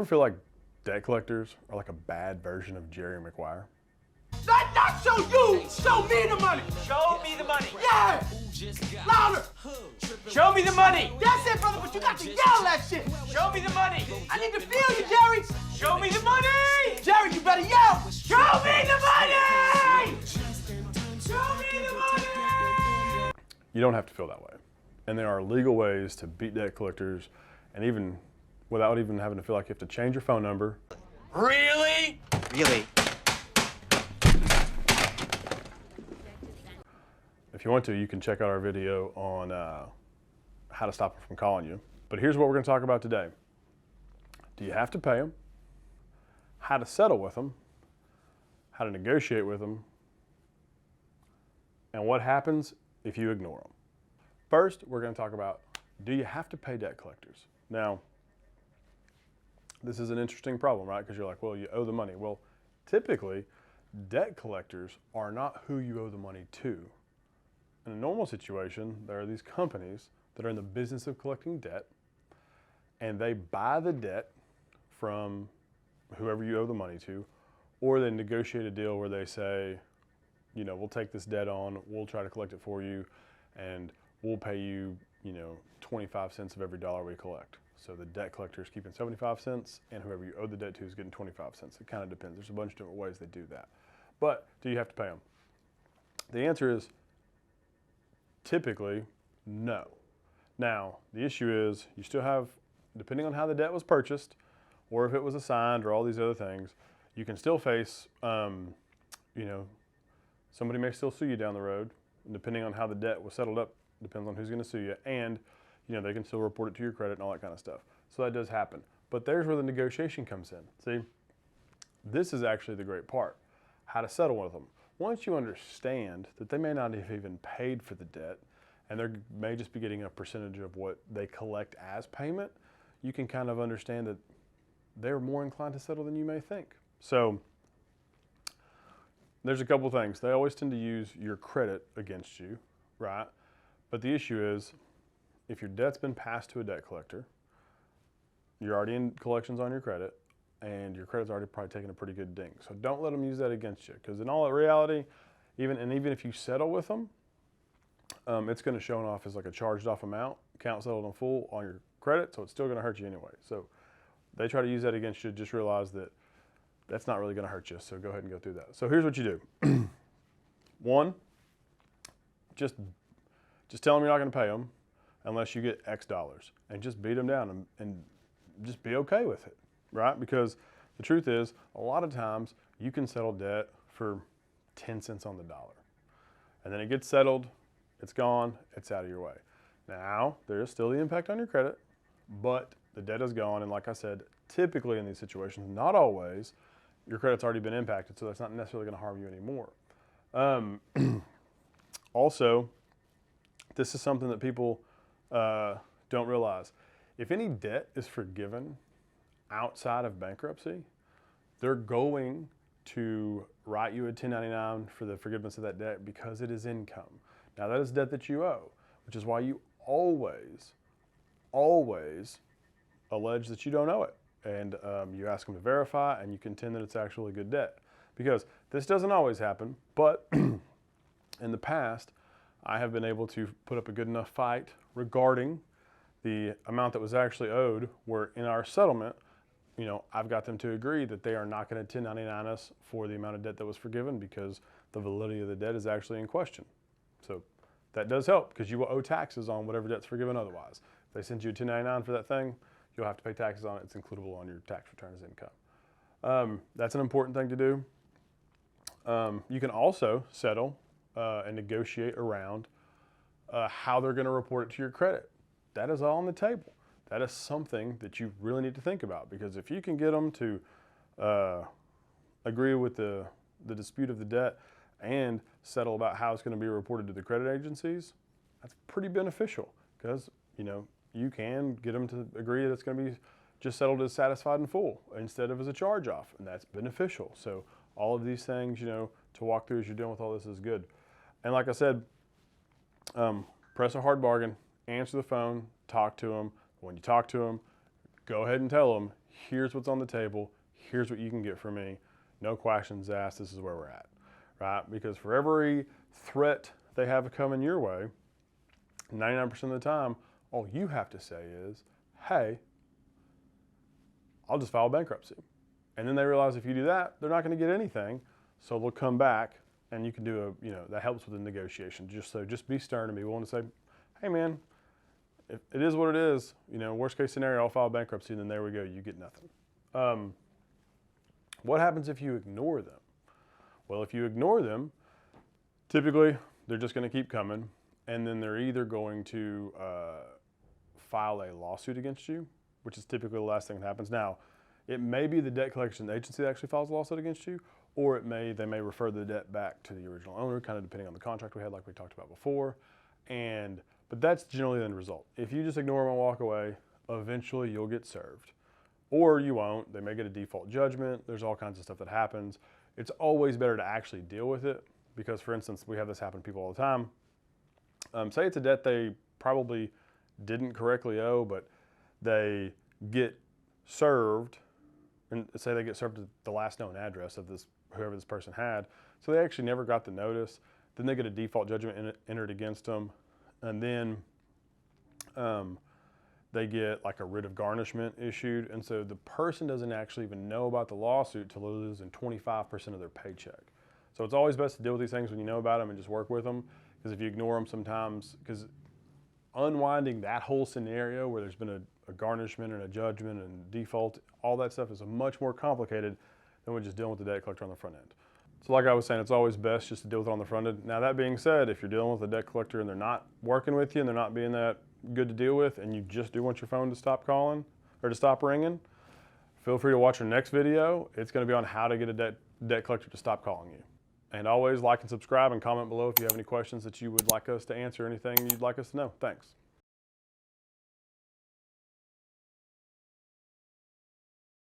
you ever feel like debt collectors are like a bad version of Jerry Maguire? Not show you! Show me the money! Show me the money. Yeah! Louder! Show me the money. That's it, brother, but you got to yell that shit! Show me the money. I need to feel you, Jerry! Show me the money. Jerry, you better yell! Show me the money. Show me the money. You don't have to feel that way. And there are legal ways to beat debt collectors, and even without even having to feel like you have to change your phone number. Really? Really? If you want to, you can check out our video on how to stop them from calling you. But here's what we're going to talk about today. Do you have to pay them? How to settle with them? How to negotiate with them? And what happens if you ignore them? First, we're going to talk about, do you have to pay debt collectors? Now, this is an interesting problem, right? Because you're like, well, you owe the money. Well, typically, debt collectors are not who you owe the money to. In a normal situation, there are these companies that are in the business of collecting debt, and they buy the debt from whoever you owe the money to, or they negotiate a deal where they say, you know, we'll take this debt on, we'll try to collect it for you, and we'll pay you, 25 cents of every dollar we collect. So the debt collector is keeping 75 cents, and whoever you owe the debt to is getting 25 cents. It kind of depends. There's a bunch of different ways they do that. But do you have to pay them? The answer is typically no. Now, the issue is you still have, depending on how the debt was purchased, or if it was assigned, or all these other things, you can still face, somebody may still sue you down the road, and depending on how the debt was settled up, depends on who's going to sue you, and they can still report it to your credit and all that kind of stuff. So that does happen. But there's where the negotiation comes in. See, this is actually the great part, how to settle with them. Once you understand that they may not have even paid for the debt, and they may just be getting a percentage of what they collect as payment, you can kind of understand that they're more inclined to settle than you may think. So there's a couple things. They always tend to use your credit against you, right? But the issue is, if your debt's been passed to a debt collector, you're already in collections on your credit, and your credit's already probably taken a pretty good ding. So don't let them use that against you, because in all reality, even if you settle with them, it's going to show off as like a charged off amount, account settled in full on your credit, so it's still going to hurt you anyway. So they try to use that against you, just realize that that's not really going to hurt you, so go ahead and go through that. So here's what you do. One, just tell them you're not going to pay them unless you get X dollars, and just beat them down and just be okay with it, right? Because the truth is, a lot of times you can settle debt for 10 cents on the dollar, and then it gets settled, it's gone, it's out of your way. Now, there is still the impact on your credit, but the debt is gone, and like I said, typically in these situations, not always, your credit's already been impacted, so that's not necessarily going to harm you anymore. Also, this is something that people don't realize. If any debt is forgiven outside of bankruptcy, they're going to write you a 1099 for the forgiveness of that debt because it is income. Now, that is debt that you owe, which is why you always allege that you don't owe it. And you ask them to verify, and you contend that it's actually good debt. Because this doesn't always happen, but in the past, I have been able to put up a good enough fight regarding the amount that was actually owed, where in our settlement, I've got them to agree that they are not going to 1099 us for the amount of debt that was forgiven, because the validity of the debt is actually in question. So that does help, because you will owe taxes on whatever debt's forgiven otherwise. If they send you a 1099 for that thing, you'll have to pay taxes on it. It's includable on your tax return as income. That's an important thing to do. You can also settle and negotiate around how they're going to report it to your credit. That is all on the table. That is something that you really need to think about, because if you can get them to agree with the dispute of the debt and settle about how it's going to be reported to the credit agencies, that's pretty beneficial, because you can get them to agree that it's going to be just settled as satisfied in full instead of as a charge-off, and that's beneficial. So all of these things, to walk through as you're dealing with all this is good. And like I said, press a hard bargain, answer the phone, talk to them. When you talk to them, go ahead and tell them, here's what's on the table, here's what you can get from me, no questions asked, this is where we're at, right? Because for every threat they have coming your way, 99% of the time, all you have to say is, hey, I'll just file bankruptcy. And then they realize if you do that, they're not going to get anything. So they'll come back and you can do that helps with the negotiation. Just be stern and be willing to say, hey man, if it is what it is, worst case scenario, I'll file bankruptcy and then there we go, you get nothing. What happens if you ignore them? Well, if you ignore them, typically they're just going to keep coming and then they're either going to file a lawsuit against you, which is typically the last thing that happens. Now, it may be the debt collection agency that actually files a lawsuit against you, or they may refer the debt back to the original owner, kind of depending on the contract we had, like we talked about before. But that's generally the end result. If you just ignore them and walk away, eventually you'll get served. Or you won't. They may get a default judgment. There's all kinds of stuff that happens. It's always better to actually deal with it because, for instance, we have this happen to people all the time. Say it's a debt they probably didn't correctly owe, but they get served, and say they get served at the last known address of whoever this person had, so they actually never got the notice. Then they get a default judgment entered against them, and then they get like a writ of garnishment issued, and so the person doesn't actually even know about the lawsuit till they're losing 25% of their paycheck. So it's always best to deal with these things when you know about them and just work with them, because if you ignore them sometimes, because unwinding that whole scenario where there's been a garnishment and a judgment and default, all that stuff is much more complicated than when just dealing with the debt collector on the front end. So like I was saying, it's always best just to deal with it on the front end. Now that being said, if you're dealing with a debt collector and they're not working with you and they're not being that good to deal with and you just do want your phone to stop calling or to stop ringing, feel free to watch our next video. It's going to be on how to get a debt collector to stop calling you. And always like and subscribe and comment below if you have any questions that you would like us to answer, anything you'd like us to know. Thanks.